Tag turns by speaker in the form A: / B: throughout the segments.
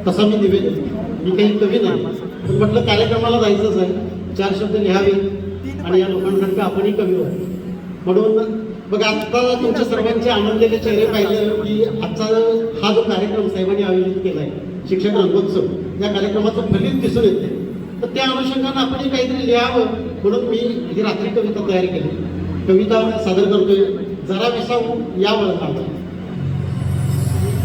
A: तसा मी काही कवी नाही, पण म्हटलं कार्यक्रमाला जायचंच आहे, 4 शब्द लिहावे आणि या लोकांसारखं आपणही कवी व्हावं. म्हणून बघा आता तुमच्या सर्वांचे आनंदलेले चेहरे पाहिले की आजचा हा जो कार्यक्रम साहेबांनी आयोजित केला आहे शिक्षक रंगोत्सव, या कार्यक्रमाचं फलित दिसून येते. तर त्या अनुषंगाने आपणही काहीतरी लिहावं म्हणून मी ही रात्री कविता तयार केली. कविता सादर करतोय जरा विसावू या वळणावर.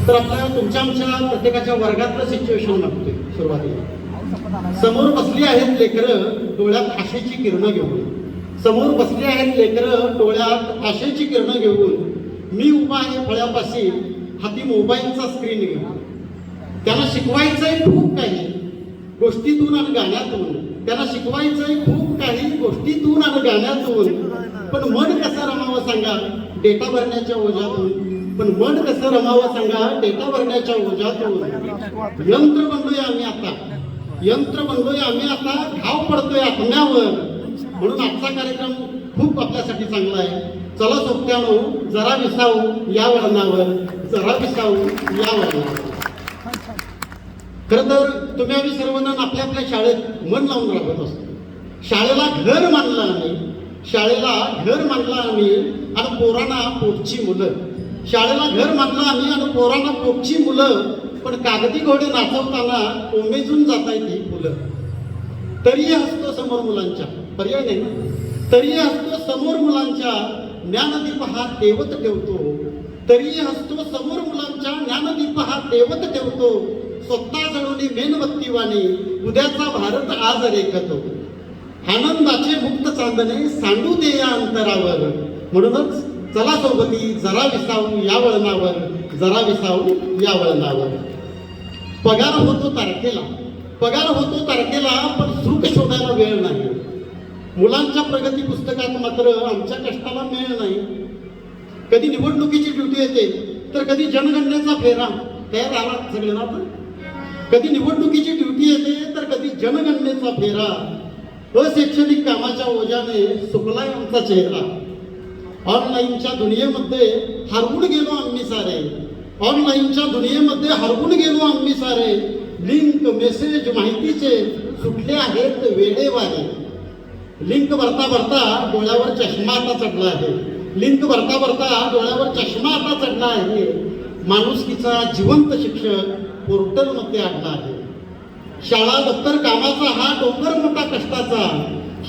A: तर आपल्या तुमच्या आमच्या प्रत्येकाच्या वर्गातलं सिच्युएशन मागतोय. सुरुवातीला समोर बसली आहेत लेकरं डोळ्यात आशेची किरणं घेऊन, समोर बसली आहेत लेकरं डोळ्यात आशेची किरणं घेऊन, मी उभा आहे फळ्यापाशी हाती मोबाईलचा स्क्रीन घेऊन. त्यांना शिकवायचंय खूप काही गोष्टीतून आणि गाण्यातून, त्यांना शिकवायचंय खूप काही गोष्टीतून आणि गाण्यातून, पण मन कसं रमावं सांगा डेटा भरण्याच्या ओझ्यातून, पण मन कसं रमावं सांगा डेटा भरण्याच्या ओझ्यातून. यंत्र बनलोय आम्ही आता, यंत्र बनलोय आम्ही आता, घाव पडतोय आत्म्यावर. म्हणून आजचा कार्यक्रम खूप आपल्यासाठी चांगला आहे. चला सोबत्यानो जरा विसावू या वळणावर, जरा विसावू या वळणावर. खरं तर तुम्ही आम्ही सर्वजण आपल्या आपल्या शाळेत मन लावून राहत असतो. शाळेला घर मानलं आम्ही, शाळेला घर मानलं आम्ही आणि पोरांना पोटची मुलं. शाळेला घर मानलं आम्ही आणि पोरांना पोटची मुलं, पण कागदी घोडे नाचवताना कोमेजून जातायत ही फुलं. तरी हसतो समोर मुलांच्या, पर्याय नाही ना, तरी हसतो समोर मुलांच्या, ज्ञानदीप हा तेवत ठेवतो. तरी हसतो समोर मुलांच्या, ज्ञानदीप हा तेवत ठेवतो. स्वतः जळवली मेणबत्तीवाणी, उद्याचा भारत आज रेखतो. आनंदाचे मुक्त चांदणे सांडू दे या अंतरावर. म्हणूनच चला सोबती जरा विसावू या वळणावर, जरा विसावू या वळणावर. पगार होतो तारखेला, पगार होतो तारखेला, पण सुख शोधायला वेळ नाही. मुलांच्या प्रगती पुस्तकात मात्र आमच्या कष्टाला मेळ नाही. कधी निवडणुकीची ड्युटी येते तर कधी जनगणनेचा फेरा. तयार आला सगळ्यांना तर. कधी निवडणुकीची ड्युटी येते तर कधी जनगणनेचा फेरा. अशैक्षणिक कामाच्या ओझ्याने सुकलाय आमचा चेहरा. ऑनलाईनच्या दुनियेमध्ये हरवून गेलो आम्ही सारे, ऑनलाईनच्या दुनियेमध्ये हरवून गेलो आम्ही सारे. लिंक मेसेज माहितीचे सुटले आहेत वेडेवारे. लिंक भरता भरता डोळ्यावर चष्मा आता चढला आहे, लिंक भरता भरता डोळ्यावर चष्मा आता चढला आहे. माणुसकीचा जिवंत शिक्षक पोर्टलमध्ये आणला आहे. शाळा दप्तर कामाचा हा डोंगर मोठा कष्टाचा,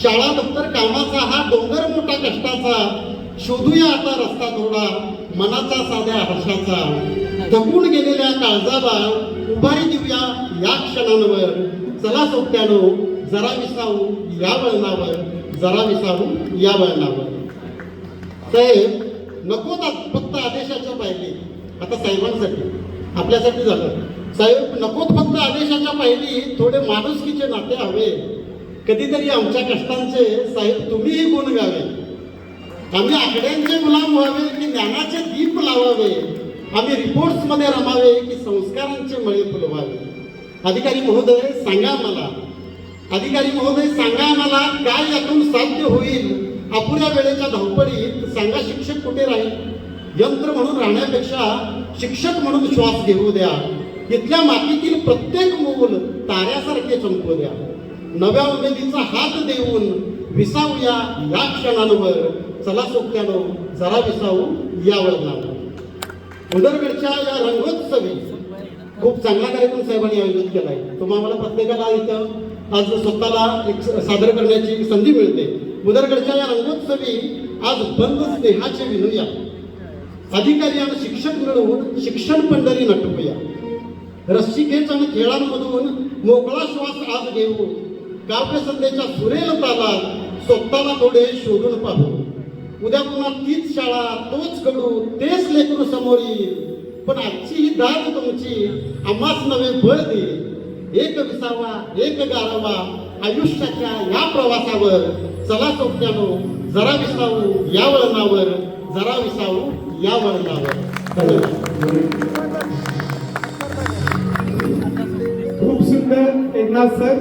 A: शाळा दप्तर कामाचा हा डोंगर मोठा कष्टाचा. शोधूया आता रस्ता थोडा मनाचा साध्या हर्षाचा. थकून गेलेल्या काळजाला उभारी देऊया या क्षणांवर. चला सोबत्यानो जरा विसावू या वळणावर, जरा विसावू या वळणावर. साहेब नको फक्त आदेशाच्या पायरी, आता साहेबांसाठी आपल्यासाठी झालं. साहेब नकोत फक्त आदेशाच्या पायरी, थोडे माणुसकीचे नाते हवे. कधीतरी आमच्या कष्टांचे साहेब तुम्हीही गुण गावे. आम्ही आकड्यांचे गुलाम व्हावे की ज्ञानाचे दीप लावावे. आम्ही रिपोर्ट्स मध्ये रमावे की संस्कारांचे मळे फुलवावे. अधिकारी महोदय सांगा मला, अधिकारी महोदय सांगा मला, काय यातून साध्य होईल अपुऱ्या वेळेच्या धावपळीत. सांगा शिक्षक कुठे राहील. यंत्र म्हणून राहण्यापेक्षा शिक्षक म्हणून श्वास घेऊ द्या. इथल्या मातीतील प्रत्येक मूल ताऱ्यासारखे चमकू द्या. नव्या उमेदीचा हात देऊन विसावूया या क्षणांवर. चला सोबत्यानो जरा विसावू या वळणावर. उदरगडच्या या रंगोत्सवी खूप चांगला कार्यक्रम साहेबांनी आयोजित केला आहे. तुम्हाला प्रत्येकाला इथं आज स्वतःला एक सादर करण्याची संधी मिळते. उदरगडच्या या रंगोत्सवी आज बंद स्नेहाचे विनूया. अधिकारी आणि शिक्षक मिळवून शिक्षण पंढरी नटवूया. रस्सिकेच आणि खेळांमधून मोकळा श्वास आज घेऊ. काव्यसंध्येच्या सुरेल तालात स्वतःला थोडे शोधून पाहू. उद्या पुन्हा तीच शाळा, तोच कडू, तेच लेकरू समोर येईल. पण आजची ही दाद तुमची आम्हाच नवे बळ दे. एक विसावा एक गारवा आयुष्याच्या या प्रवासावर. चला सोबत्यानो जरा विसावू या वळणावर, जरा विसावू या वळणावर.
B: खूप सुंदर एकनाथ सर.